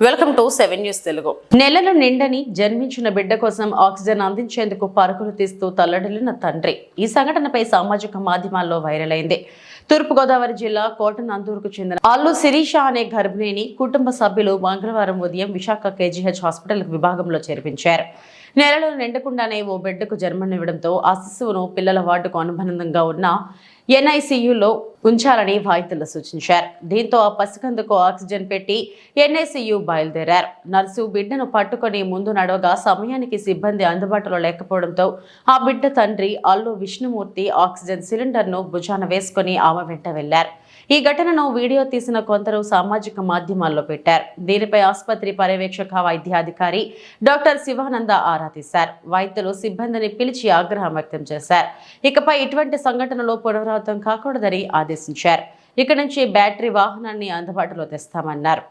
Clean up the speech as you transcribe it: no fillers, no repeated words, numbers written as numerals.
Welcome to 7 news Telugu. నెలలు నిండని జన్మించిన బిడ్డ కోసం ఆక్సిజన్ అందించేందుకు పరుగులు తీస్తూ తల్లడిల్లిన తండ్రి. ఈ సంఘటనపై సామాజిక మాధ్యమాల్లో వైరల్ అయింది. తూర్పుగోదావరి జిల్లా కోటనందూరుకు చెందిన అల్లు శిరీష అనే గర్భిణిని కుటుంబ సభ్యులు మంగళవారం ఉదయం విశాఖ కేజీహెచ్ హాస్పిటల్ విభాగంలో చేర్పించారు. నెలలు నిండకుండానే ఓ బిడ్డకు జన్మనివ్వడంతో ఆ శిశువును పిల్లల వార్డుకు అనుబంధంగా ఉన్న ఎన్ఐసియులో ఉంచాలని వైద్యులు సూచించారు. దీంతో ఆ పసికందుకు ఆక్సిజన్ పెట్టి ఎన్ఐసియు బయలుదేరారు. నర్సు బిడ్డను పట్టుకొని ముందు నడవగా సమయానికి సిబ్బంది అందుబాటులో లేకపోవడంతో ఆ బిడ్డ తండ్రి అల్లు విష్ణుమూర్తి ఆక్సిజన్ సిలిండర్ను భుజాన వేసుకుని ఆమె వెంట వెళ్లారు. ఈ ఘటనను వీడియో తీసిన కొందరు సామాజిక మాధ్యమాల్లో పెట్టారు. దీనిపై ఆసుపత్రి పర్యవేక్షక వైద్యాధికారి డాక్టర్ శివానంద ఆరా తీశారు. వైద్యులు సిబ్బందిని పిలిచి ఆగ్రహం వ్యక్తం చేశారు. ఇకపై ఇటువంటి సంఘటనలు పునరావృతం కాకూడదని ఆదేశించారు. ఇక నుంచి బ్యాటరీ వాహనాన్ని అందుబాటులో తెస్తామన్నారు.